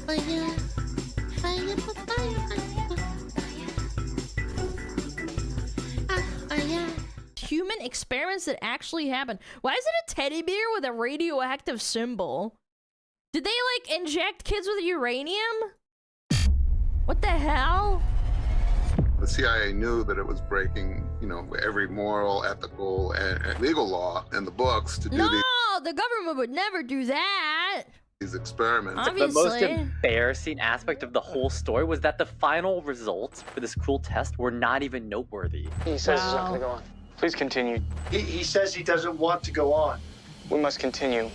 Fire, fire, fire. Human experiments that actually happen. Why is it a teddy bear with a radioactive symbol? Did they like inject kids with uranium? What the hell? The CIA knew that it was breaking, you know, every moral, ethical, and legal law in the books to do The government would never do that. these experiments. Obviously. The most embarrassing aspect of the whole story was that the final results for this cruel test were not even noteworthy. He says he's not going to go on. Please continue. He says he doesn't want to go on. We must continue.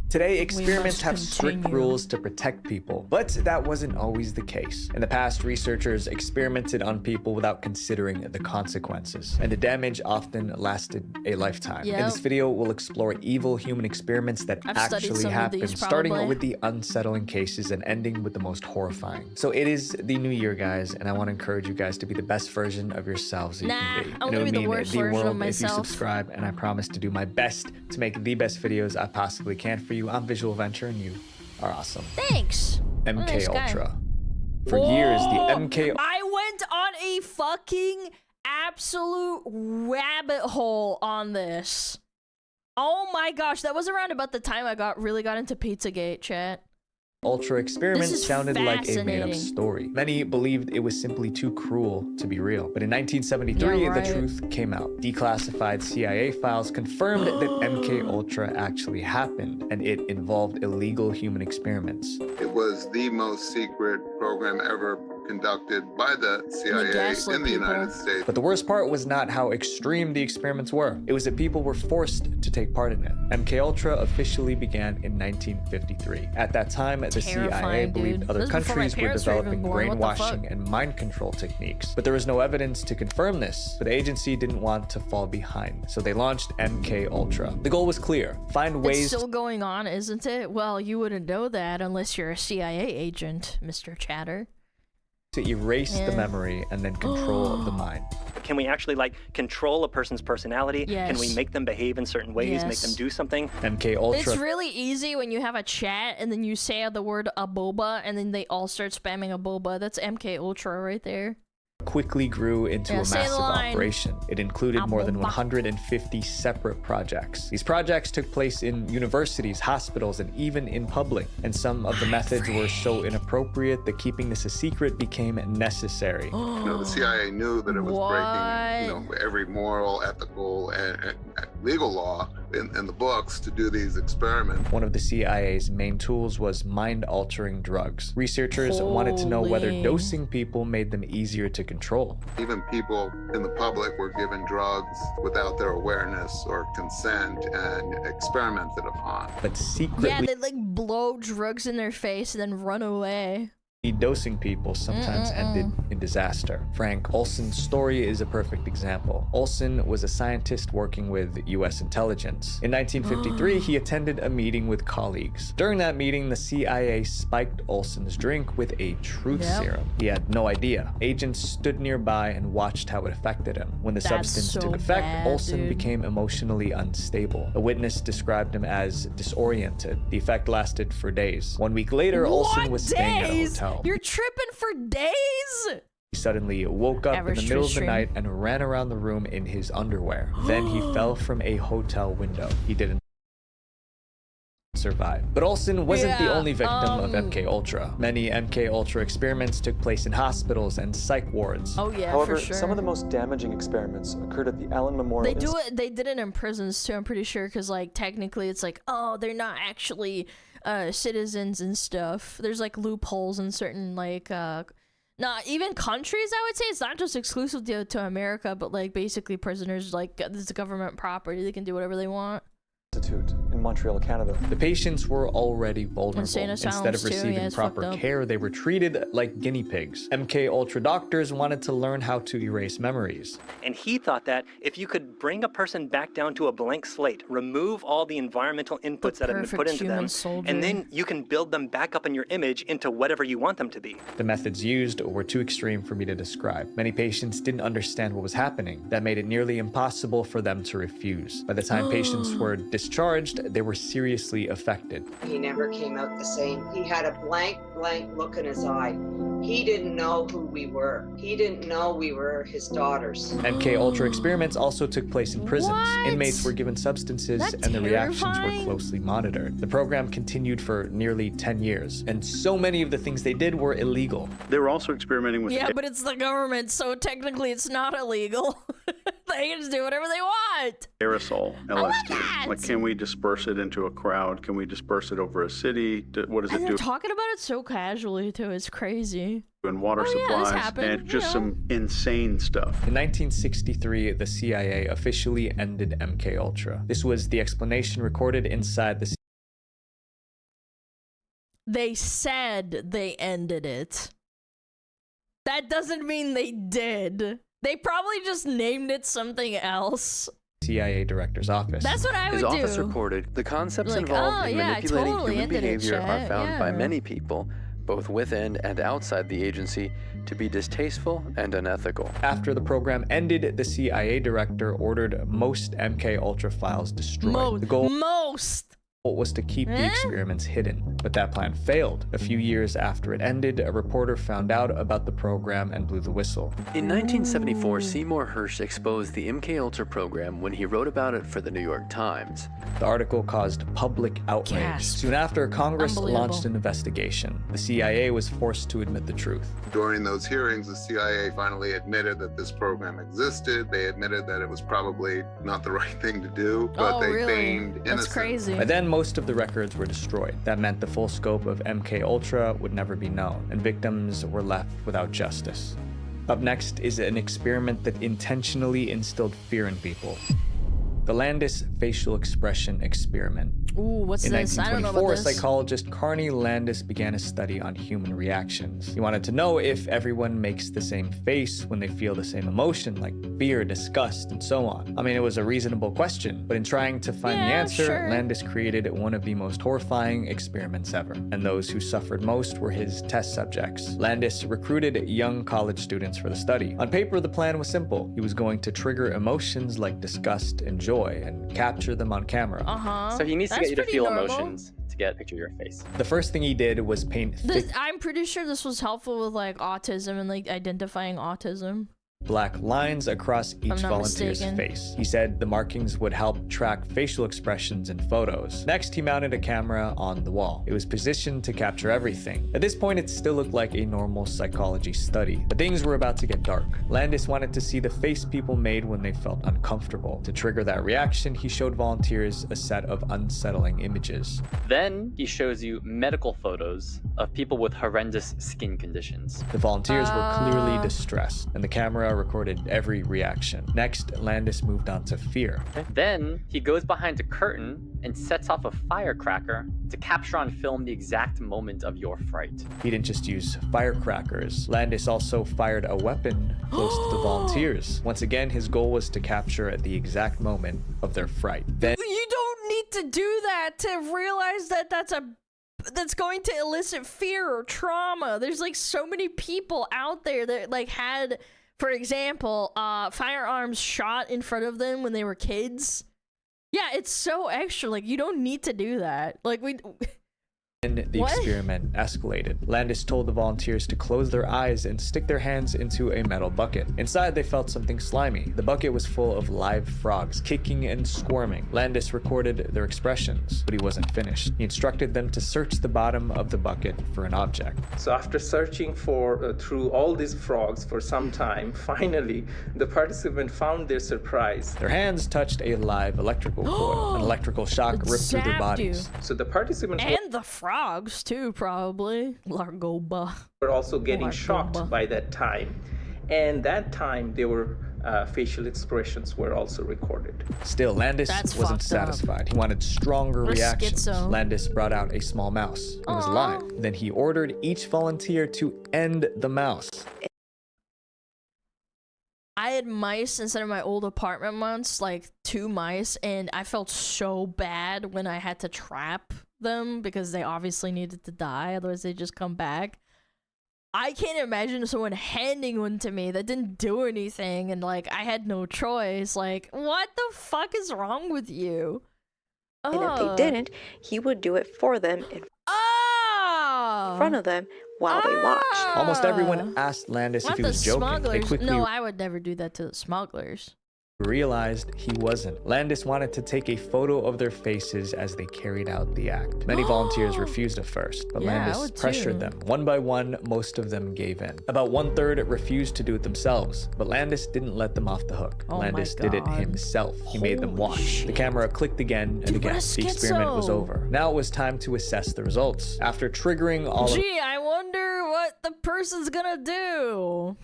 Today, experiments have strict rules to protect people, but that wasn't always the case. In the past, researchers experimented on people without considering the consequences, and the damage often lasted a lifetime. In this video, we'll explore evil human experiments that actually happen, starting with the unsettling cases and ending with the most horrifying. So it is the new year, guys, and I want to encourage you guys to be the best version of yourselves you can be. I'm gonna be the worst version of myself. If you subscribe, and I promise to do my best to make the best videos I possibly can for you. I'm Visual Venture, and you are awesome. Thanks. MKUltra. For years, the MK. I went on a fucking absolute rabbit hole on this. Oh my gosh, that was around about the time I really got into Pizzagate, chat. Ultra experiments sounded like a made-up story. Many believed it was simply too cruel to be real. But in 1973, the truth came out. Declassified CIA files confirmed that MKUltra actually happened, and it involved illegal human experiments. It was the most secret program ever conducted by the CIA in the United States. But the worst part was not how extreme the experiments were. It was that people were forced to take part in it. MKUltra officially began in 1953. At that time, the CIA believed other countries were developing brainwashing and mind control techniques. But there was no evidence to confirm this. But the agency didn't want to fall behind, so they launched MKUltra. The goal was clear: find ways. It's still going on, isn't it? Well, you wouldn't know that unless you're a CIA agent, Mr. Chatter. To erase the memory and then control the mind. Can we actually like control a person's personality? Yes. Can we make them behave in certain ways, make them do something? MKUltra. It's really easy when you have a chat and then you say the word aboba and then they all start spamming aboba. That's MKUltra right there. Quickly grew into a massive operation. It included more than 150 separate projects. These projects took place in universities, hospitals, and even in public. And some of the methods were so inappropriate that keeping this a secret became necessary. You know, the CIA knew that it was breaking, you know, every moral, ethical, and legal law in the books to do these experiments. One of the CIA's main tools was mind-altering drugs. Researchers wanted to know whether dosing people made them easier to control. Even people in the public were given drugs without their awareness or consent and experimented upon. But secretly, yeah, they like blow drugs in their face and then run away. Dosing people sometimes ended in disaster. Frank Olson's story is a perfect example. Olson was a scientist working with US intelligence. In 1953, he attended a meeting with colleagues. During that meeting, the CIA spiked Olson's drink with a truth serum. He had no idea. Agents stood nearby and watched how it affected him. When the substance took effect, Olson became emotionally unstable. A witness described him as disoriented. The effect lasted for days. 1 week later, Olson was staying at a hotel. You're tripping for days? He suddenly woke up in the middle of the night and ran around the room in his underwear. Then he fell from a hotel window. He didn't survive. But Olson wasn't the only victim of MKUltra. Many MKUltra experiments took place in hospitals and psych wards. Oh yeah, However, for sure. some of the most damaging experiments occurred at the Allen Memorial. They did it in prisons too, I'm pretty sure, because like technically it's like, oh, they're not actually citizens and stuff. There's like loopholes in certain like not even countries. I would say it's not just exclusive to America, but like basically prisoners, like this is government property, they can do whatever they want. Institute in Montreal, Canada. The patients were already vulnerable. Instead of receiving proper care, they were treated like guinea pigs. MKUltra doctors wanted to learn how to erase memories. And he thought that if you could bring a person back down to a blank slate, remove all the environmental inputs that have been put into them, and then you can build them back up in your image into whatever you want them to be. The methods used were too extreme for me to describe. Many patients didn't understand what was happening. That made it nearly impossible for them to refuse. By the time patients were discharged discharged, they were seriously affected. He never came out the same. He had a blank look in his eye. He didn't know who we were. He didn't know we were his daughters. MKUltra experiments also took place in prisons. What? Inmates were given substances That's and the reactions were terrifying. closely monitored. The program continued for nearly 10 years, and so many of the things they did were illegal. They were also experimenting with Yeah, but it's the government, so technically it's not illegal. They can just do whatever they want. aerosol LSD. God. Like, can we disperse it into a crowd? Can we disperse it over a city? What does And it they're do talking about it so casually, too. It's crazy. in water Oh, yeah, this supplies? happened, And just you know. some insane stuff. In 1963, the CIA officially ended MKUltra. This was the explanation recorded inside the They said they ended it. That doesn't mean they did. They probably just named it something else. CIA director's office. That's what I would His office do. recorded, the concepts Like, involved in oh, yeah, I manipulating totally human ended it, behavior are Chet, found by yeah. many people, both within and outside the agency, to be distasteful and unethical. After the program ended, the CIA director ordered most MKUltra files destroyed. The goal was to keep the experiments hidden, but that plan failed. A few years after it ended, a reporter found out about the program and blew the whistle. In 1974, Seymour Hersh exposed the MKUltra program when he wrote about it for the New York Times. The article caused public outrage. Gasp. Soon after, Congress Unbelievable. launched an investigation. The CIA was forced to admit the truth. During those hearings, the CIA finally admitted that this program existed. They admitted that it was probably not the right thing to do, but Oh, they really? feigned innocence. That's crazy. By then, most of the records were destroyed. That meant the full scope of MKUltra would never be known, and victims were left without justice. Up next is an experiment that intentionally instilled fear in people. The Landis facial expression experiment. Ooh, what's In this? I don't know about 1924, this. psychologist Carney Landis began a study on human reactions. He wanted to know if everyone makes the same face when they feel the same emotion, like fear, disgust, and so on. I mean, it was a reasonable question, but in trying to find the Yeah, answer, sure. Landis created one of the most horrifying experiments ever, and those who suffered most were his test subjects. Landis recruited young college students for the study. On paper, the plan was simple. He was going to trigger emotions like disgust and joy and capture them on camera. So he needs to That's get you to pretty feel normal. emotions to get a picture of your face. The first thing he did was paint thick I'm pretty sure this was helpful with like autism and like identifying autism. black lines across each not volunteer's mistaken. face. He said the markings would help track facial expressions in photos. Next, he mounted a camera on the wall. It was positioned to capture everything. At this point, it still looked like a normal psychology study, but things were about to get dark. Landis wanted to see the face people made when they felt uncomfortable. To trigger that reaction, he showed volunteers a set of unsettling images. Then he shows you medical photos of people with horrendous skin conditions. The volunteers were clearly distressed, and the camera recorded every reaction. Next, Landis moved on to fear. Then he goes behind a curtain and sets off a firecracker to capture on film the exact moment of your fright. He didn't just use firecrackers. Landis also fired a weapon close to the volunteers. Once again, his goal was to capture at the exact moment of their fright. Then You don't need to do that to realize that that's going to elicit fear or trauma. There's like so many people out there that like had, for example, firearms shot in front of them when they were kids. Yeah, it's so extra. Like, you don't need to do that. Like, the experiment escalated. Landis told the volunteers to close their eyes and stick their hands into a metal bucket. Inside, they felt something slimy. The bucket was full of live frogs, kicking and squirming. Landis recorded their expressions, but he wasn't finished. He instructed them to search the bottom of the bucket for an object. So after searching for through all these frogs for some time, finally, the participant found their surprise. Their hands touched a live electrical coil. An electrical shock ripped through their bodies. So the participants and the frogs too, probably. Largoba. were also getting shocked by that time. And that time, they were facial expressions were also recorded. Still, Landis wasn't satisfied. He wanted stronger reactions. Schizo. Landis brought out a small mouse. It was live. Then he ordered each volunteer to end the mouse. I had mice instead of my old apartment once, like 2 mice, and I felt so bad when I had to trap them because they obviously needed to die, otherwise they just come back. I can't imagine someone handing one to me that didn't do anything and like I had no choice. Like, what the fuck is wrong with you? And if they didn't, he would do it for them in front of them while they watched. Almost everyone asked Landis if he was joking. Smugglers. They quickly No, I would never do that to the smugglers. realized he wasn't. Landis wanted to take a photo of their faces as they carried out the act. Many volunteers refused at first, but Landis pressured them. One by one, most of them gave in. About 1/3 refused to do it themselves, but Landis didn't let them off the hook. Landis did it himself. He made them watch. The camera clicked again and again. The experiment was over. Now it was time to assess the results. After triggering all I wonder what the person's gonna do.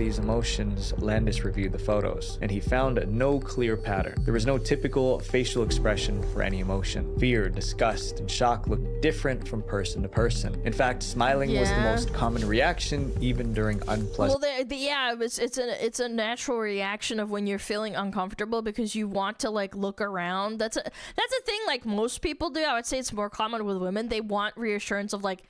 these emotions, Landis reviewed the photos, and he found no clear pattern. There was no typical facial expression for any emotion. Fear, disgust, and shock looked different from person to person. In fact, smiling was the most common reaction, even during unpleasant. Well, it's a natural reaction of when you're feeling uncomfortable because you want to like look around. That's a thing like most people do. I would say it's more common with women. They want reassurance of like,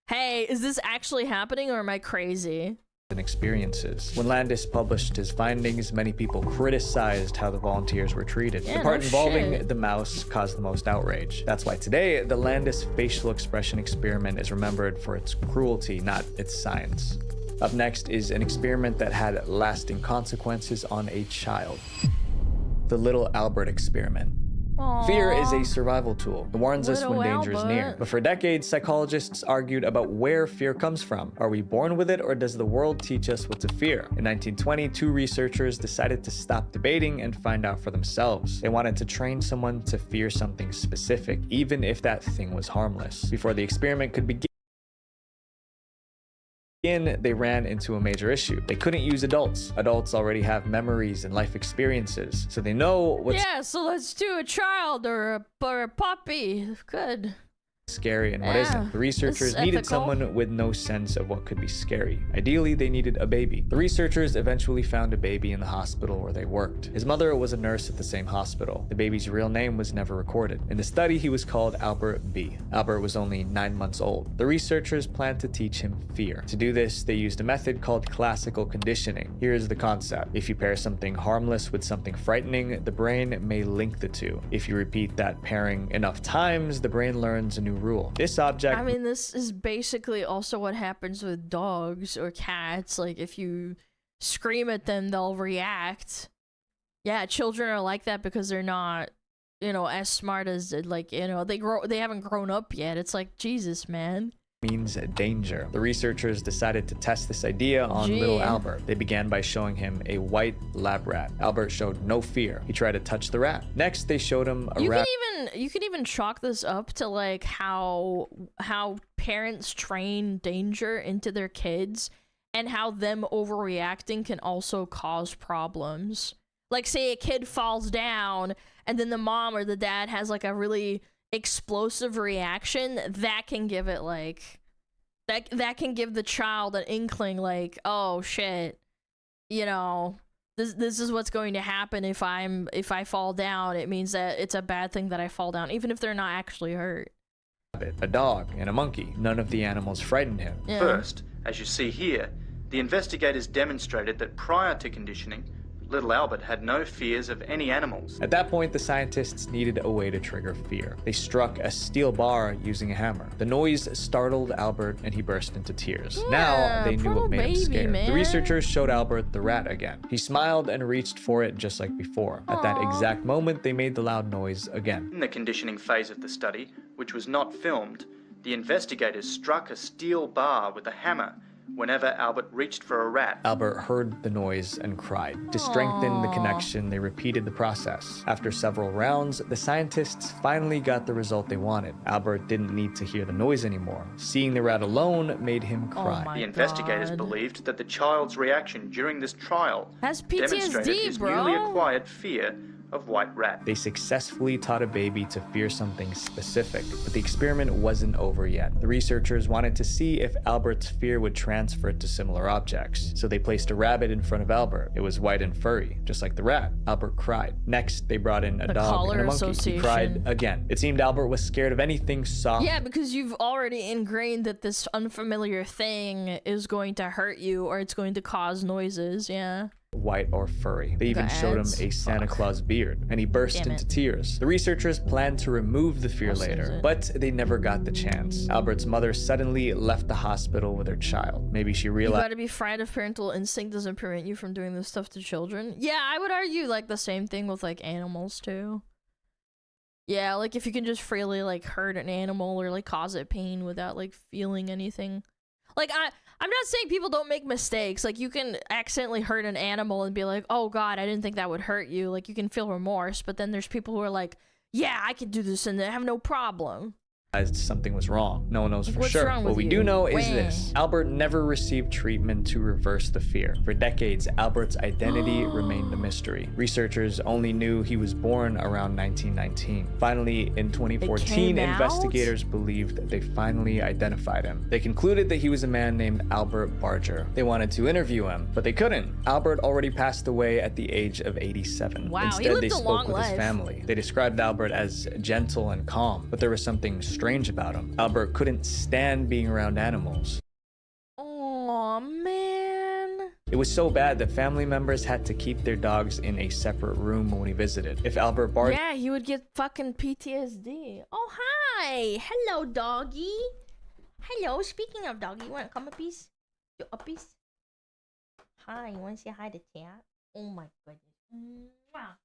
hey, is this actually happening or am I crazy? And experiences. When Landis published his findings, many people criticized how the volunteers were treated. The part involving the mouse caused the most outrage. That's why today, the Landis facial expression experiment is remembered for its cruelty, not its science. Up next is an experiment that had lasting consequences on a child. The Little Albert experiment. Fear is a survival tool. It warns us when danger is near. But for decades, psychologists argued about where fear comes from. Are we born with it, or does the world teach us what to fear? In 1920, two researchers decided to stop debating and find out for themselves. They wanted to train someone to fear something specific, even if that thing was harmless. Before the experiment could begin, they ran into a major issue. They couldn't use adults. Adults already have memories and life experiences, so they know what's so let's do a child or a puppy. Good. Scary and what isn't. The researchers needed someone with no sense of what could be scary. Ideally, they needed a baby. The researchers eventually found a baby in the hospital where they worked. His mother was a nurse at the same hospital. The baby's real name was never recorded. In the study, he was called Albert B. Albert was only 9 months old. The researchers planned to teach him fear. To do this, they used a method called classical conditioning. Here's the concept. If you pair something harmless with something frightening, the brain may link the two. If you repeat that pairing enough times, the brain learns a new rule. This object... I mean, this is basically also what happens with dogs or cats. Like, if you scream at them, they'll react. Yeah, children are like that because they're not, as smart as, like, they haven't grown up yet. It's like, Jesus, man. Means danger. The researchers decided to test this idea on little Albert. They began by showing him a white lab rat. Albert showed no fear. He tried to touch the rat. Next, they showed him a rat. You could even chalk this up to like how parents train danger into their kids and how them overreacting can also cause problems. Like, say a kid falls down and then the mom or the dad has like a really explosive reaction, that can give it like that can give the child an inkling like, oh shit, this is what's going to happen if I fall down. It means that it's a bad thing that I fall down, even if they're not actually hurt. A dog and a monkey. None of the animals frightened him. First, as you see here, the investigators demonstrated that prior to conditioning, little Albert had no fears of any animals. At that point, the scientists needed a way to trigger fear. They struck a steel bar using a hammer. The noise startled Albert and he burst into tears. Now they knew what made him scared. The researchers showed Albert the rat again. He smiled and reached for it just like before. At that exact moment, they made the loud noise again. In the conditioning phase of the study, which was not filmed, the investigators struck a steel bar with a hammer whenever Albert reached for a rat. Albert heard the noise and cried. To strengthen the connection, they repeated the process. After several rounds, the scientists finally got the result they wanted. Albert didn't need to hear the noise anymore. Seeing the rat alone made him cry. The investigators believed that the child's reaction during this trial demonstrated his newly acquired fear of white rat. They successfully taught a baby to fear something specific, but the experiment wasn't over yet. The researchers wanted to see if Albert's fear would transfer to similar objects. So they placed a rabbit in front of Albert. It was white and furry, just like the rat. Albert cried. Next, they brought in a dog and a monkey. He cried again. It seemed Albert was scared of anything soft. Yeah, because you've already ingrained that this unfamiliar thing is going to hurt you or it's going to cause noises, white, or furry. They even showed him a Santa Claus beard, and he burst into tears. The researchers planned to remove the fear later, but they never got the chance. Albert's mother suddenly left the hospital with her child. Maybe she realized— You gotta be frightened if parental instinct doesn't prevent you from doing this stuff to children. Yeah, I would argue like the same thing with like animals too. Yeah, like if you can just freely like hurt an animal or like cause it pain without like feeling anything. Like I'm not saying people don't make mistakes. Like you can accidentally hurt an animal and be like, oh god, I didn't think that would hurt you. Like you can feel remorse, but then there's people who are like, yeah, I could do this and I have no problem. Something was wrong. No one knows for What's sure. wrong What with we you? do know is this. Albert never received treatment to reverse the fear. For decades, Albert's identity remained a mystery. Researchers only knew he was born around 1919. Finally, in 2014, investigators believed that they finally identified him. They concluded that he was a man named Albert Barger. They wanted to interview him, but they couldn't. Albert already passed away at the age of 87. Wow, Instead, he lived they a spoke long with his life. family. They described Albert as gentle and calm, but there was something strange about him. Albert couldn't stand being around animals. Oh man. It was so bad that family members had to keep their dogs in a separate room when he visited. If Albert Barger— Yeah, he would get fucking PTSD. Oh hi, hello doggy. Hello. Speaking of doggy, you want to come a piece? You a piece? Hi, you want to say hi to Cat? Oh my goodness. Mwah.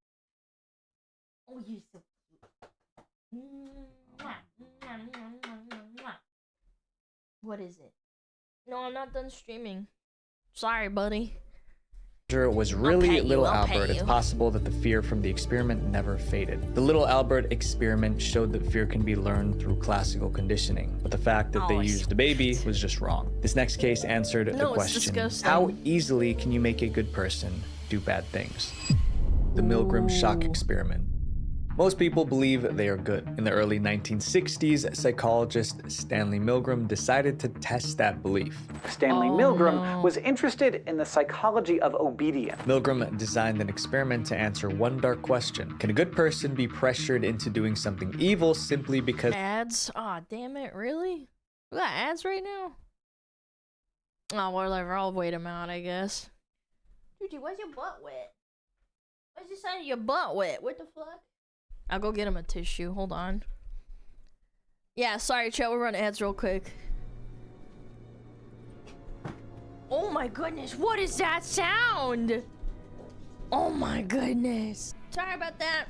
Oh, you're so cute. Mwah. What is it? No, I'm not done streaming. Sorry, buddy. was really little I'll pay Albert, it's you. possible that the fear from the experiment never faded. The little Albert experiment showed that fear can be learned through classical conditioning, but the fact that they used the baby was just wrong. This next case answered the No, it's question, disgusting. how easily can you make a good person do bad things? The Milgram shock experiment. Most people believe they are good. In the early 1960s, psychologist Stanley Milgram decided to test that belief. Stanley Milgram was interested in the psychology of obedience. Milgram designed an experiment to answer one dark question. Can a good person be pressured into doing something evil simply because— Ads? Aw, damn it, really? We got ads right now? Oh, whatever, I'll wait them out, I guess. Dude, why's your butt wet? Why's the side of your butt wet? What the fuck? I'll go get him a tissue. Hold on. Yeah, sorry, chat. We'll run ads real quick. Oh my goodness, what is that sound? Oh my goodness. Sorry about that.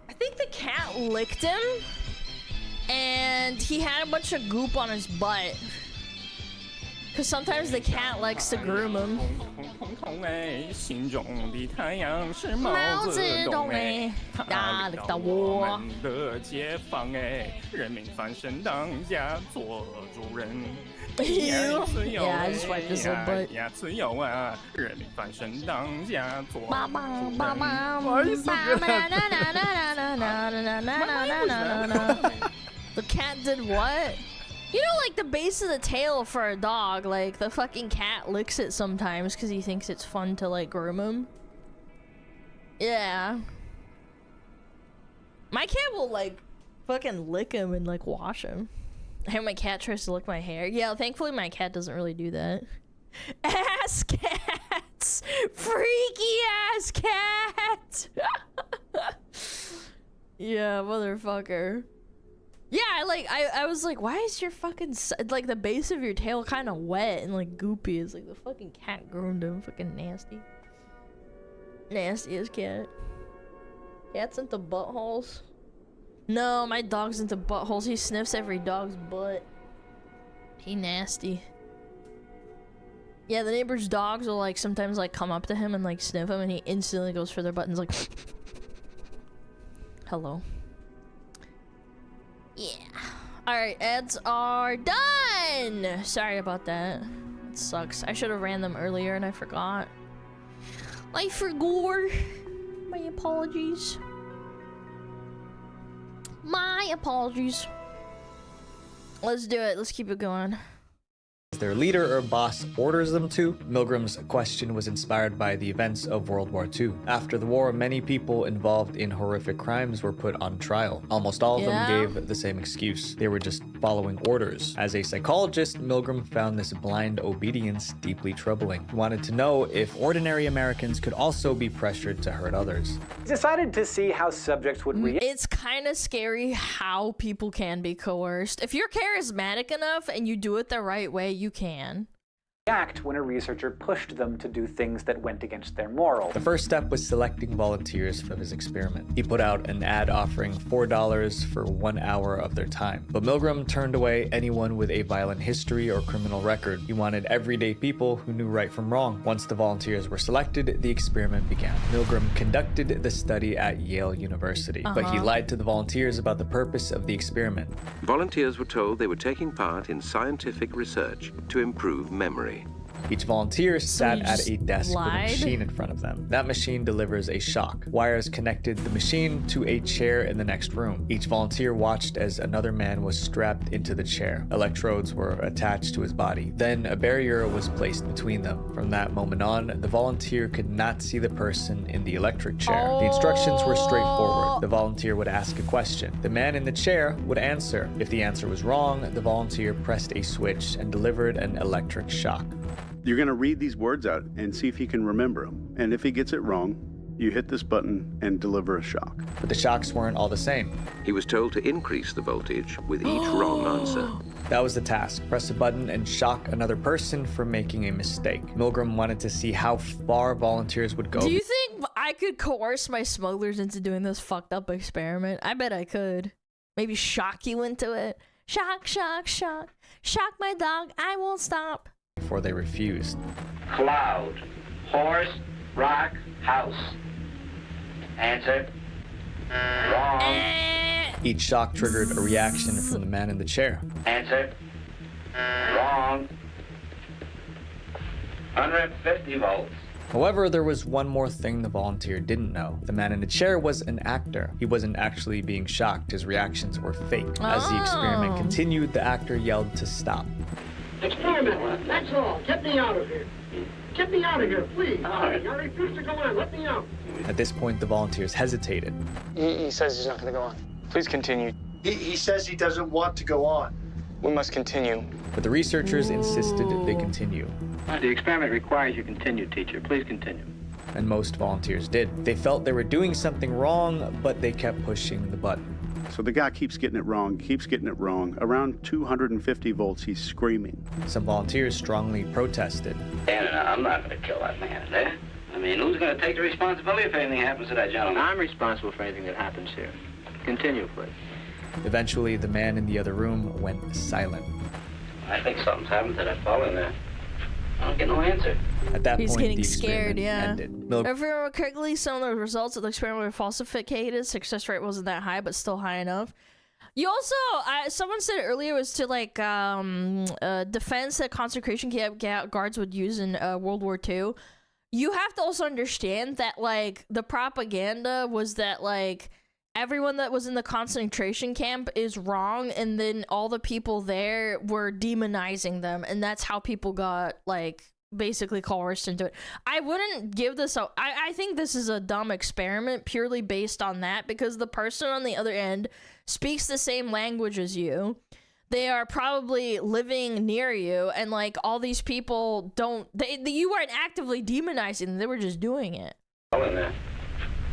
I think the cat licked him, and he had a bunch of goop on his butt. Because sometimes the cat likes to groom him. Yeah, I just wiped his little butt. The cat did what? You know, like the base of the tail for a dog, like the fucking cat licks it sometimes because he thinks it's fun to like groom him. Yeah. My cat will like fucking lick him and like wash him. I hear my cat tries to lick my hair. Yeah, thankfully my cat doesn't really do that. Ass cats! Freaky ass cat! Yeah, motherfucker. Yeah, I was like, why is your fucking like the base of your tail kind of wet and like goopy? It's like the fucking cat groomed him. Fucking nasty. Nasty as cat. Cat's into buttholes. No, my dog's into buttholes. He sniffs every dog's butt. He nasty. Yeah, the neighbor's dogs will like sometimes like come up to him and like sniff him, and he instantly goes for their buttons like. Hello. Yeah. Alright, ads are done! Sorry about that. It sucks. I should have ran them earlier and I forgot. I forgot. My apologies. My apologies. Let's do it. Let's keep it going. if their leader or boss orders them to. Milgram's question was inspired by the events of World War II. After the war, many people involved in horrific crimes were put on trial. Almost all of them gave the same excuse. They were just following orders. As a psychologist, Milgram found this blind obedience deeply troubling. He wanted to know if ordinary Americans could also be pressured to hurt others. He decided to see how subjects would react. It's kind of scary how people can be coerced. If you're charismatic enough and you do it the right way, you can. When a researcher pushed them to do things that went against their morals. The first step was selecting volunteers for his experiment. He put out an ad offering $4 for 1 hour of their time. But Milgram turned away anyone with a violent history or criminal record. He wanted everyday people who knew right from wrong. Once the volunteers were selected, the experiment began. Milgram conducted the study at Yale University, but he lied to the volunteers about the purpose of the experiment. Volunteers were told they were taking part in scientific research to improve memory. Each volunteer sat at a desk with a machine in front of them. That machine delivers a shock. Wires connected the machine to a chair in the next room. Each volunteer watched as another man was strapped into the chair. Electrodes were attached to his body. Then a barrier was placed between them. From that moment on, the volunteer could not see the person in the electric chair. The instructions were straightforward. The volunteer would ask a question. The man in the chair would answer. If the answer was wrong, the volunteer pressed a switch and delivered an electric shock. You're going to read these words out and see if he can remember them. And if he gets it wrong, you hit this button and deliver a shock. But the shocks weren't all the same. He was told to increase the voltage with each wrong answer. That was the task. Press a button and shock another person for making a mistake. Milgram wanted to see how far volunteers would go. Do you think I could coerce my smugglers into doing this fucked up experiment? I bet I could. Maybe shock you into it. Shock, shock, shock. Shock my dog. I won't stop. Before they refused. Cloud, horse, rock, house. Answer. Wrong. Each shock triggered a reaction from the man in the chair. Answer. Wrong. 150 volts. However, there was one more thing the volunteer didn't know. The man in the chair was an actor. He wasn't actually being shocked. His reactions were fake. As the experiment continued, the actor yelled to stop. Experiment, that's all. Get me out of here. Get me out of here, please. I refuse to go on. Let me out. At this point, the volunteers hesitated. He says he's not going to go on. Please continue. He says he doesn't want to go on. We must continue. But the researchers insisted they continue. The experiment requires you continue, teacher. Please continue. And most volunteers did. They felt they were doing something wrong, but they kept pushing the button. So the guy keeps getting it wrong. Around 250 volts, he's screaming. Some volunteers strongly protested. I'm not going to kill that man there. I mean, who's going to take the responsibility if anything happens to that gentleman? I'm responsible for anything that happens here. Continue, please. Eventually, the man in the other room went silent. I think something's happened to that fellow in there. I don't get no answer. At that He's point, getting the scared, ended. If I remember correctly, some of the results of the experiment were falsificated. Success rate wasn't that high, but still high enough. You also, someone said earlier, was to like defense that concentration camp guards would use in World War II. You have to also understand that like the propaganda was that like everyone that was in the concentration camp is wrong, and then all the people there were demonizing them, and that's how people got like basically coerced into it. I wouldn't give this a I think this is a dumb experiment purely based on that, because the person on the other end speaks the same language as you. They are probably living near you, and like all these people you weren't actively demonizing them, they were just doing it.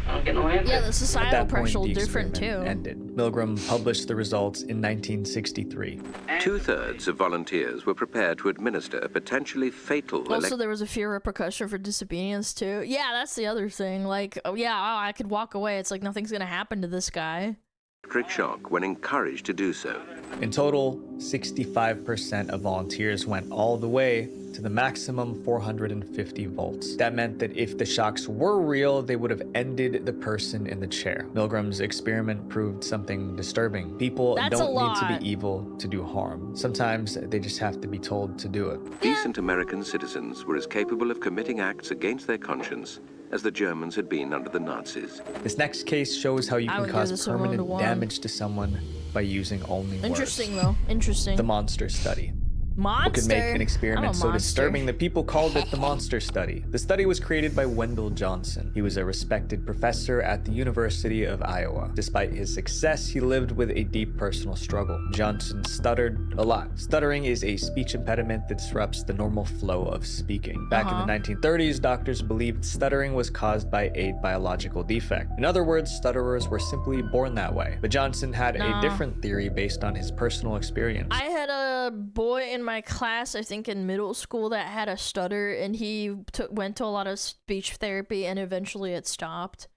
I don't get no answer. Yeah, the societal pressure was the different too. Ended. Milgram published the results in 1963. 2/3 of volunteers were prepared to administer a potentially fatal. Also, there was a fear repercussion for disobedience too. Yeah, that's the other thing. Like, I could walk away. It's like nothing's gonna happen to this guy. Electric shock when encouraged to do so. In total, 65% of volunteers went all the way to the maximum 450 volts. That meant that if the shocks were real, they would have ended the person in the chair. Milgram's experiment proved something disturbing. People don't need to be evil to do harm. Sometimes they just have to be told to do it. Decent American citizens were as capable of committing acts against their conscience as the Germans had been under the Nazis. This next case shows how you can cause permanent damage to someone by using only words. Interesting though. Interesting. The monster study. Monster? Who could make an experiment so disturbing that people called it the Monster Study. The study was created by Wendell Johnson. He was a respected professor at the University of Iowa. Despite his success, he lived with a deep personal struggle. Johnson stuttered a lot. Stuttering is a speech impediment that disrupts the normal flow of speaking. Back in the 1930s, doctors believed stuttering was caused by a biological defect. In other words, stutterers were simply born that way. But Johnson had a different theory based on his personal experience. I had a boy in my class, I think in middle school, that had a stutter, and he went to a lot of speech therapy, and eventually it stopped.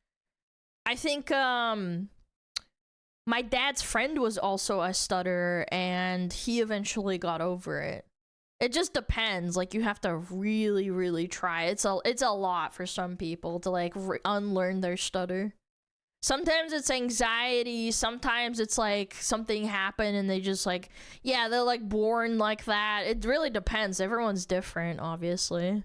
I think my dad's friend was also a stutterer, and he eventually got over it. It just depends. Like, you have to really, really try. It's a lot for some people to like unlearn their stutter. Sometimes it's anxiety, sometimes it's like something happened and they just like, yeah, they're like born like that. It really depends. Everyone's different, obviously.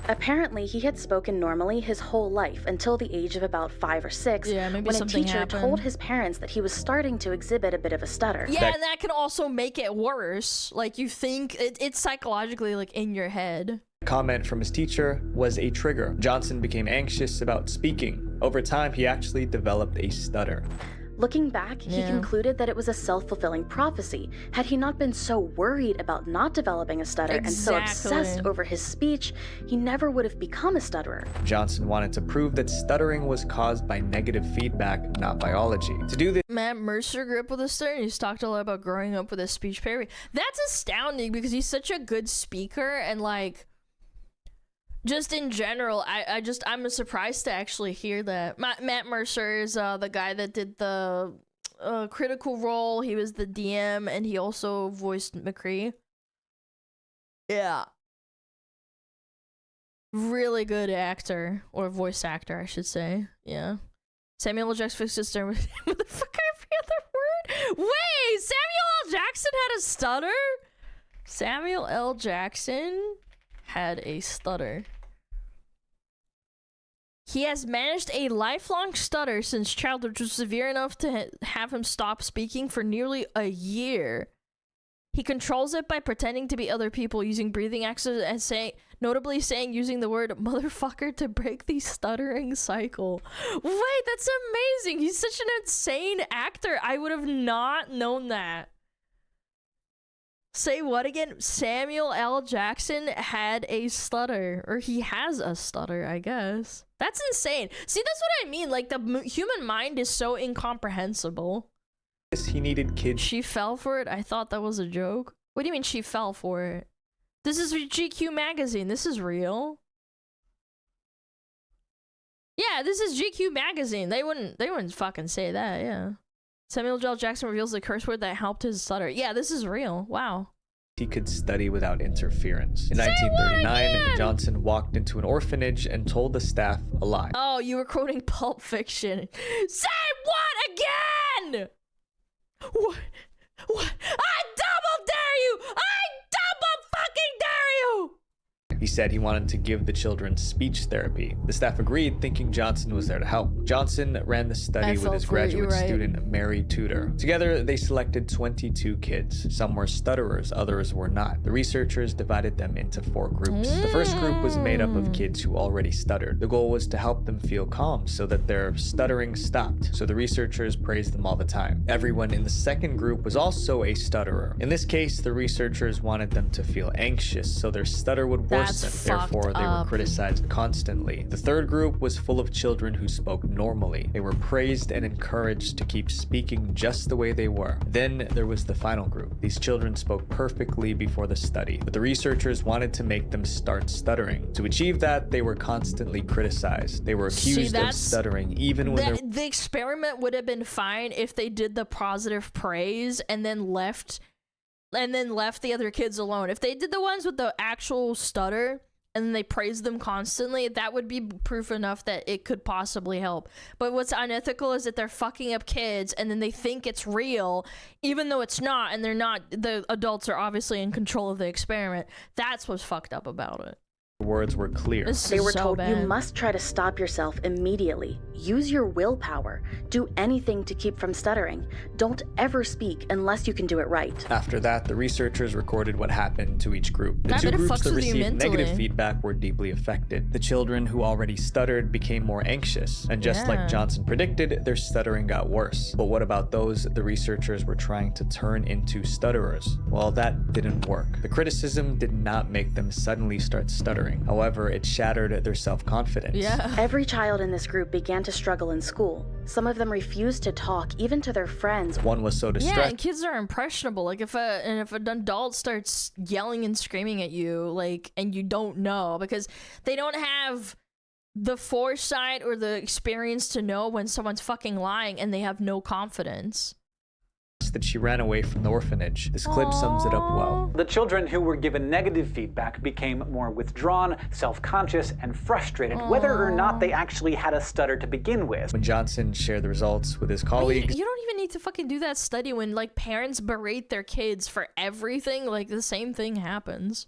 Apparently, he had spoken normally his whole life until the age of about 5 or 6, when a teacher told his parents that he was starting to exhibit a bit of a stutter. Yeah, and that can also make it worse. Like, you think it's psychologically like in your head. Comment from his teacher was a trigger. Johnson became anxious about speaking. Over time, he actually developed a stutter. Looking back, he concluded that it was a self-fulfilling prophecy. Had he not been so worried about not developing a stutter and so obsessed over his speech, he never would have become a stutterer. Johnson wanted to prove that stuttering was caused by negative feedback, not biology. To do this, Matt Mercer grew up with a stutter, and he's talked a lot about growing up with a speech therapy. That's astounding because he's such a good speaker, and like, just in general, I'm surprised to actually hear that. Matt Mercer is the guy that did the Critical Role. He was the DM, and he also voiced McCree. Yeah. Really good actor, or voice actor, I should say. Yeah. Samuel L. Jackson's sister. What the fuck? Every other word? Wait, Samuel L. Jackson had a stutter? Samuel L. Jackson had a stutter. He has managed a lifelong stutter since childhood, which was severe enough to have him stop speaking for nearly a year. He controls it by pretending to be other people, using breathing exercises, and notably using the word motherfucker to break the stuttering cycle. Wait, that's amazing. He's such an insane actor. I would have not known that. Say what again? Samuel L. Jackson had a stutter, or he has a stutter, I guess. That's insane. See, that's what I mean. Like, the human mind is so incomprehensible. He needed kids. She fell for it? I thought that was a joke. What do you mean she fell for it? This is GQ magazine. This is real. Yeah, this is GQ magazine. They wouldn't fucking say that, yeah. Samuel L. Jackson reveals the curse word that helped his stutter. Yeah, this is real. Wow. He could study without interference. In 1939, Johnson walked into an orphanage and told the staff a lie. Oh, you were quoting Pulp Fiction. Say what again? What? I double dare you! I double fucking dare you! He said he wanted to give the children speech therapy. The staff agreed, thinking Johnson was there to help. Johnson ran the study with his graduate student, Mary Tudor. Together, they selected 22 kids. Some were stutterers, others were not. The researchers divided them into 4 groups. The first group was made up of kids who already stuttered. The goal was to help them feel calm so that their stuttering stopped, so the researchers praised them all the time. Everyone in the second group was also a stutterer. In this case, the researchers wanted them to feel anxious so their stutter would worsen. Therefore, they were criticized constantly. The third group was full of children who spoke normally. They were praised and encouraged to keep speaking just the way they were. Then there was the final group. These children spoke perfectly before the study, but the researchers wanted to make them start stuttering. To achieve that, they were constantly criticized. They were accused of stuttering even when the experiment would have been fine if they did the positive praise and then left the other kids alone. If they did the ones with the actual stutter and then they praised them constantly, that would be proof enough that it could possibly help. But what's unethical is that they're fucking up kids and then they think it's real, even though it's not, and they're not. The adults are obviously in control of the experiment. That's what's fucked up about it. words were clear. They were told, you must try to stop yourself immediately. Use your willpower. Do anything to keep from stuttering. Don't ever speak unless you can do it right. After that, the researchers recorded what happened to each group. The two groups that received negative feedback were deeply affected. The children who already stuttered became more anxious, and just like Johnson predicted, their stuttering got worse. But what about those the researchers were trying to turn into stutterers? Well, that didn't work. The criticism did not make them suddenly start stuttering. However, it shattered their self-confidence. Every child in this group began to struggle in school. Some of them refused to talk, even to their friends. One was so distressed. Yeah, and kids are impressionable. Like if an adult starts yelling and screaming at you, like, and you don't know, because they don't have the foresight or the experience to know when someone's fucking lying, and they have no confidence. That she ran away from the orphanage. This clip sums it up well. The children who were given negative feedback became more withdrawn, self-conscious, and frustrated, whether or not they actually had a stutter to begin with. When Johnson shared the results with his colleagues... You don't even need to fucking do that study when, like, parents berate their kids for everything. Like, the same thing happens.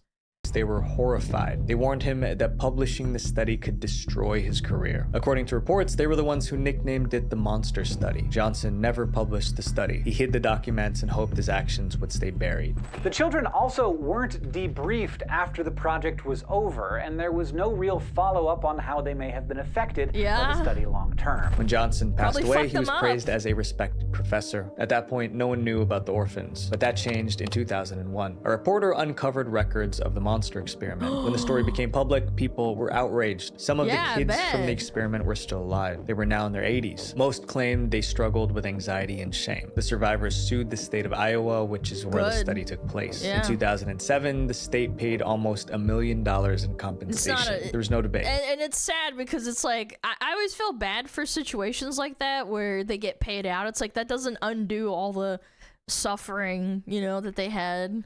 They were horrified. They warned him that publishing the study could destroy his career. According to reports, they were the ones who nicknamed it the Monster Study. Johnson never published the study. He hid the documents and hoped his actions would stay buried. The children also weren't debriefed after the project was over, and there was no real follow-up on how they may have been affected by the study long term. When Johnson passed away, he was praised as a respected professor. At that point, no one knew about the orphans, but that changed in 2001. A reporter uncovered records of the monster experiment. When the story became public, people were outraged. Some of the kids from the experiment were still alive. They were now in their 80s. Most claimed they struggled with anxiety and shame. The survivors sued the state of Iowa, which is where the study took place. In 2007, the state paid almost $1 million in compensation. There was no debate. And it's sad because it's like, I always feel bad for situations like that where they get paid out. It's like, that doesn't undo all the suffering, you know, that they had.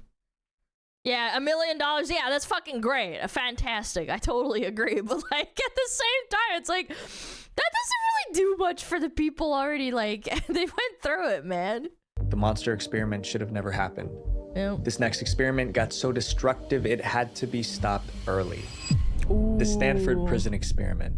Yeah, $1 million. Yeah, that's fucking great. Fantastic. I totally agree. But like at the same time, it's like that doesn't really do much for the people already. Like they went through it, man. The monster experiment should have never happened. Yep. This next experiment got so destructive it had to be stopped early. The Stanford prison experiment.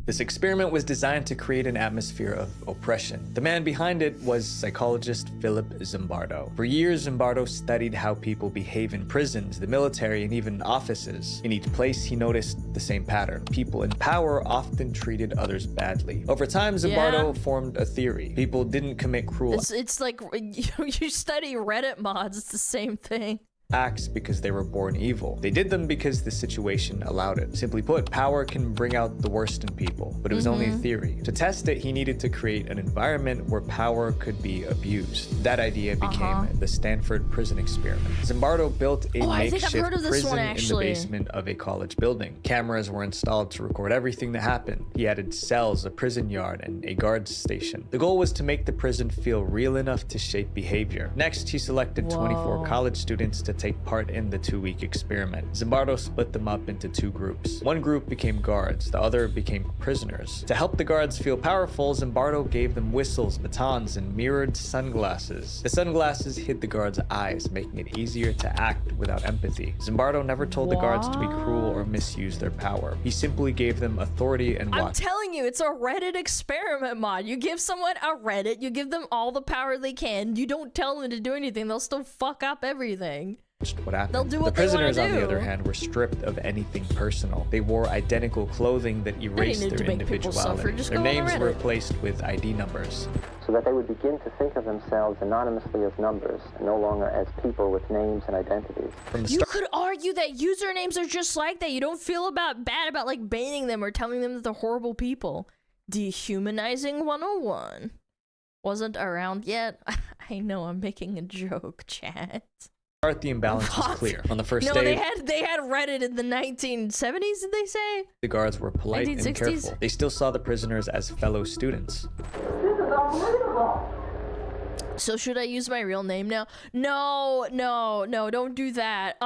This experiment was designed to create an atmosphere of oppression. The man behind it was psychologist Philip Zimbardo. For years, Zimbardo studied how people behave in prisons, the military, and even offices. In each place, he noticed the same pattern. People in power often treated others badly. Over time, Zimbardo formed a theory. People didn't commit cruel It's like you study Reddit mods, it's the same thing. Acts because they were born evil. They did them because the situation allowed it. Simply put, power can bring out the worst in people, but it was only a theory. To test it, he needed to create an environment where power could be abused. That idea became the Stanford prison experiment. Zimbardo built a makeshift prison in the basement of a college building. Cameras were installed to record everything that happened. He added cells, a prison yard, and a guard station. The goal was to make the prison feel real enough to shape behavior. Next, he selected 24 college students to take part in the 2-week experiment. Zimbardo split them up into 2 groups. One group became guards, the other became prisoners. To help the guards feel powerful, Zimbardo gave them whistles, batons, and mirrored sunglasses. The sunglasses hid the guards' eyes, making it easier to act without empathy. Zimbardo never told the guards to be cruel or misuse their power. He simply gave them authority and I'm telling you, it's a Reddit experiment mod. You give someone a Reddit, you give them all the power they can, you don't tell them to do anything, they'll still fuck up everything. What happened. They'll do what the prisoners, they want to do. On the other hand, were stripped of anything personal. They wore identical clothing that erased their individuality. Their names were replaced with ID numbers. So that they would begin to think of themselves anonymously as numbers and no longer as people with names and identities. You could argue that usernames are just like that. You don't feel bad about like banning them or telling them that they're horrible people. Dehumanizing 101 wasn't around yet. I know I'm making a joke, chat. The imbalance is clear. On the first day, they had Reddit in the 1970s, did they say? The guards were polite 1960s? and careful. They still saw the prisoners as fellow students. This is unbelievable. So should I use my real name now? No, don't do that.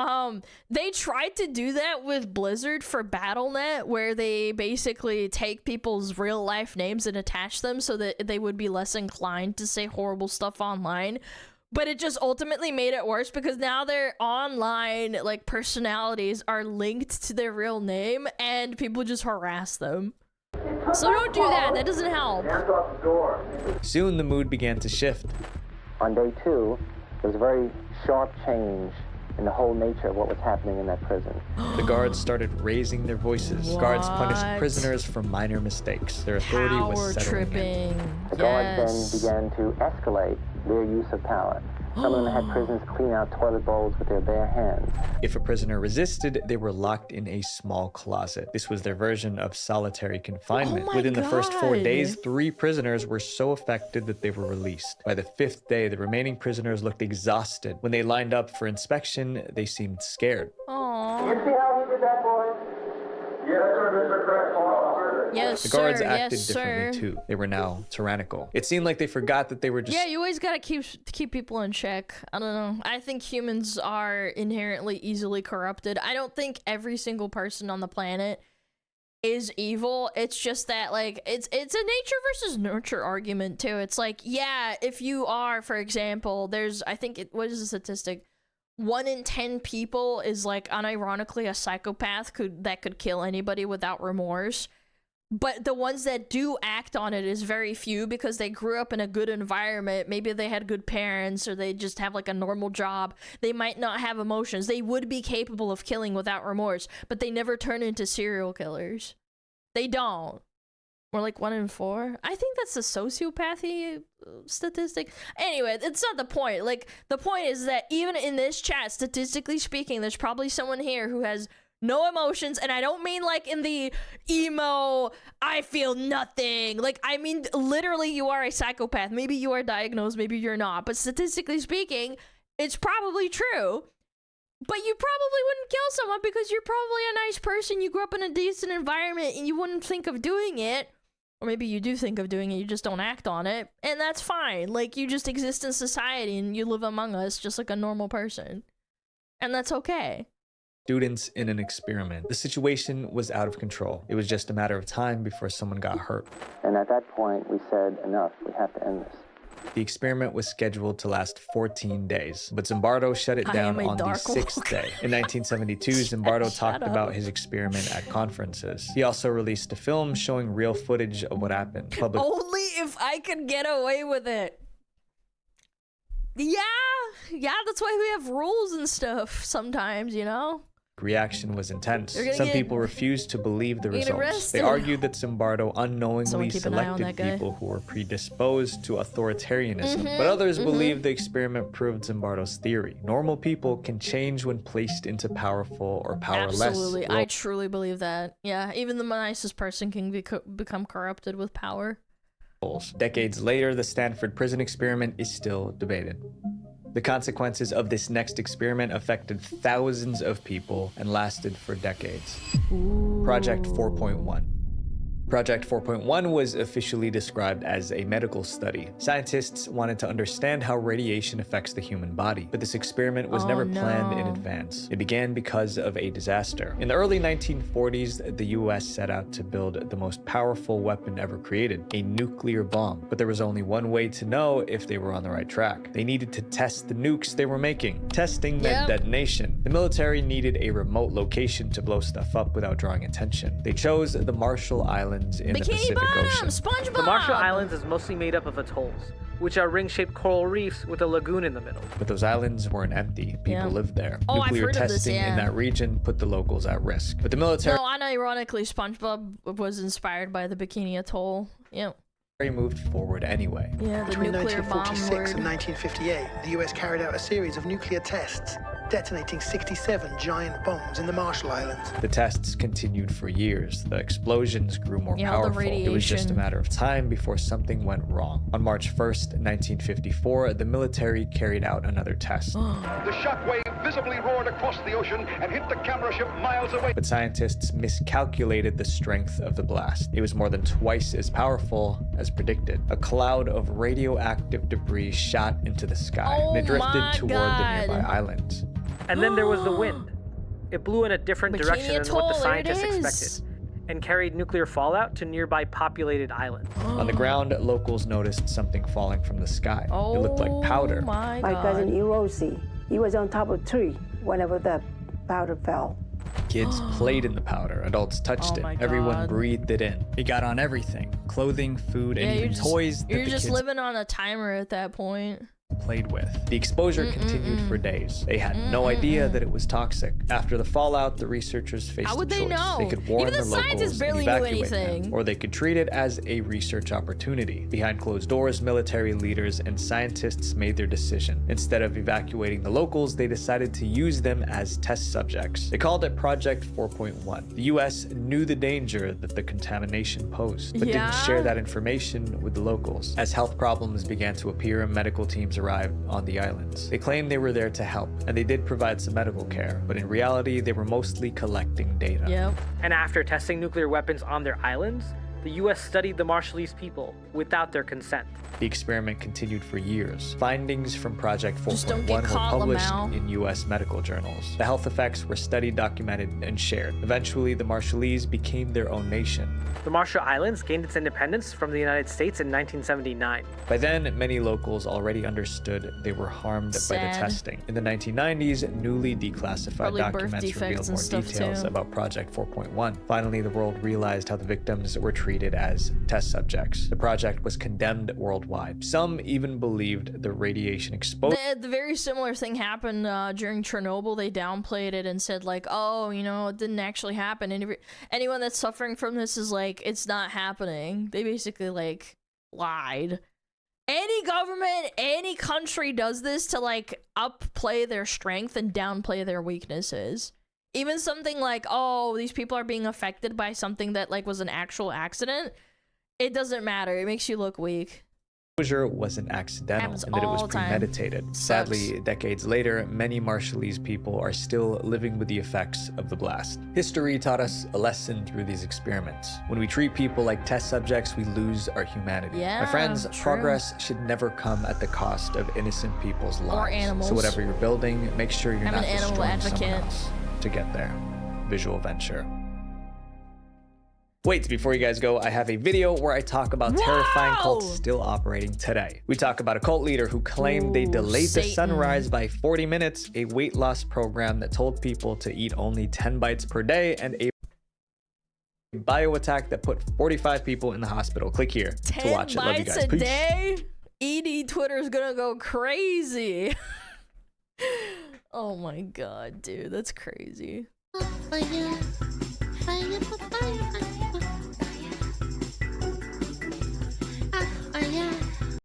They tried to do that with Blizzard for Battle.net, where they basically take people's real life names and attach them so that they would be less inclined to say horrible stuff online. But it just ultimately made it worse because now their online like personalities are linked to their real name and people just harass them. So don't do that. That doesn't help. Soon the mood began to shift. On day 2, there was a very sharp change in the whole nature of what was happening in that prison. The guards started raising their voices. What? Guards punished prisoners for minor mistakes. Their authority was settling in. The guards then began to escalate their use of power. Some of them had prisoners clean out toilet bowls with their bare hands. If a prisoner resisted, they were locked in a small closet. This was their version of solitary confinement. Within the first 4 days, 3 prisoners were so affected that they were released. By the 5th day, the remaining prisoners looked exhausted. When they lined up for inspection, they seemed scared. Aww. You see how he did that, boy? Yes, sir, Mr. Craig. Yes, the guards sir. acted Yes, differently sir. too. They were now tyrannical. It seemed like they forgot that they were just... Yeah, you always gotta keep people in check. I don't know. I think humans are inherently easily corrupted. I don't think every single person on the planet is evil. It's just that, like, it's a nature versus nurture argument too. It's like, yeah, if you are, for example, there's, I think, what is the statistic? 1 in 10 people is, like, unironically a psychopath that could kill anybody without remorse. But the ones that do act on it is very few because they grew up in a good environment. Maybe they had good parents or they just have like a normal job. They might not have emotions. They would be capable of killing without remorse, but they never turn into serial killers. They don't. Or like 1 in 4. I think that's a sociopathy statistic. Anyway, it's not the point. Like, the point is that even in this chat, statistically speaking, there's probably someone here who has no emotions, and I don't mean like in the emo, I feel nothing. Like, I mean, literally, you are a psychopath. Maybe you are diagnosed, maybe you're not. But statistically speaking, it's probably true. But you probably wouldn't kill someone because you're probably a nice person. You grew up in a decent environment, and you wouldn't think of doing it. Or maybe you do think of doing it, you just don't act on it. And that's fine. Like, you just exist in society, and you live among us just like a normal person. And that's okay. Students in an experiment. The situation was out of control. It was just a matter of time before someone got hurt. And at that point, we said, enough, we have to end this. The experiment was scheduled to last 14 days, but Zimbardo shut it down on the 6th day. In 1972, Zimbardo talked about his experiment at conferences. He also released a film showing real footage of what happened. Only if I could get away with it. Yeah, that's why we have rules and stuff sometimes, you know? Reaction was intense. Some people refused to believe the results. Arrested. They argued that Zimbardo unknowingly keep an eye on selected that guy. people who were predisposed to authoritarianism. But others believed the experiment proved Zimbardo's theory. Normal people can change when placed into powerful or powerless. Absolutely, I truly believe that. Yeah, even the nicest person can become corrupted with power. Decades later, the Stanford prison experiment is still debated. The consequences of this next experiment affected thousands of people and lasted for decades. Project 4.1. Project 4.1 was officially described as a medical study. Scientists wanted to understand how radiation affects the human body, but this experiment was never planned in advance. It began because of a disaster. In the early 1940s, the US set out to build the most powerful weapon ever created, a nuclear bomb. But there was only one way to know if they were on the right track. They needed to test the nukes they were making. Testing meant detonation. The military needed a remote location to blow stuff up without drawing attention. They chose the Marshall Islands in the Pacific Ocean. SpongeBob! The Marshall Islands is mostly made up of atolls, which are ring-shaped coral reefs with a lagoon in the middle. But those islands weren't empty. People lived there. Oh, I've Nuclear heard of this, testing in that region put the locals at risk. But the military No, unironically, SpongeBob was inspired by the Bikini Atoll. Yeah. moved forward anyway. Yeah, the Between nuclear bomb 1946 word. and 1958, the US carried out a series of nuclear tests, detonating 67 giant bombs in the Marshall Islands. The tests continued for years. The explosions grew more all the powerful. It was just a radiation. matter of time before something went wrong. On March 1st, 1954, the military carried out another test. The shockwave visibly roared across the ocean and hit the camera ship miles away. But scientists miscalculated the strength of the blast. It was more than twice as powerful as predicted. A cloud of radioactive debris shot into the sky, and it drifted toward the nearby islands. And then there was the wind. It blew in a different Bikini direction than what Atoll, the there it scientists is. expected. and carried nuclear fallout to nearby populated islands. On the ground, locals noticed something falling from the sky. It looked like powder. My cousin Erosi, he was on top of a tree whenever the powder fell. Kids played in the powder. Adults touched it. Everyone breathed it in. It got on everything. Clothing, food, and even toys that You're the just kids living on a timer at that point. played with. The exposure continued for days. They had no idea that it was toxic. After the fallout, the researchers faced How would a choice. they know? They could warn Even the locals scientists and barely knew evacuate anything. them, or they could treat it as a research opportunity. Behind closed doors, military leaders and scientists made their decision. Instead of evacuating the locals, they decided to use them as test subjects. They called it Project 4.1. The US knew the danger that the contamination posed, but didn't share that information with the locals. As health problems began to appear, medical teams arrived on the islands. They claimed they were there to help, and they did provide some medical care, but in reality, they were mostly collecting data. And after testing nuclear weapons on their islands, the US studied the Marshallese people without their consent. The experiment continued for years. Findings from Project Just don't 4.1 get were caught, published Lamau. in US medical journals. The health effects were studied, documented, and shared. Eventually, the Marshallese became their own nation. The Marshall Islands gained its independence from the United States in 1979. By then, many locals already understood they were harmed by the testing. In the 1990s, newly declassified Probably birth documents defects revealed and more stuff, details too. about Project 4.1. Finally, the world realized how the victims were treated as test subjects. The project was condemned worldwide. Some even believed the radiation exposure. The very similar thing happened during Chernobyl. They downplayed it and said like, oh, you know, it didn't actually happen. And anyone that's suffering from this is like, it's not happening. They basically like lied. Any government, any country does this to like upplay their strength and downplay their weaknesses. Even something like, oh, these people are being affected by something that like was an actual accident. It doesn't matter. It makes you look weak. Exposure wasn't accidental Happens and that it was all the time. premeditated. Sadly, decades later, many Marshallese people are still living with the effects of the blast. History taught us a lesson through these experiments. When we treat people like test subjects, we lose our humanity. Yeah, My friends, true. progress should never come at the cost of innocent people's lives. Or animals. So whatever you're building, make sure you're I'm not an animal destroying someone advocate. else to get there. Visual venture. Wait, before you guys go, I have a video where I talk about terrifying cults still operating today. We talk about a cult leader who claimed they delayed the sunrise by 40 minutes, a weight loss program that told people to eat only 10 bites per day, and a bio attack that put 45 people in the hospital. Click here to watch it. Love you 10 guys. bites a Peace. day? ED Twitter's gonna go crazy. Oh my god, dude, that's crazy. Fire, fire, fire.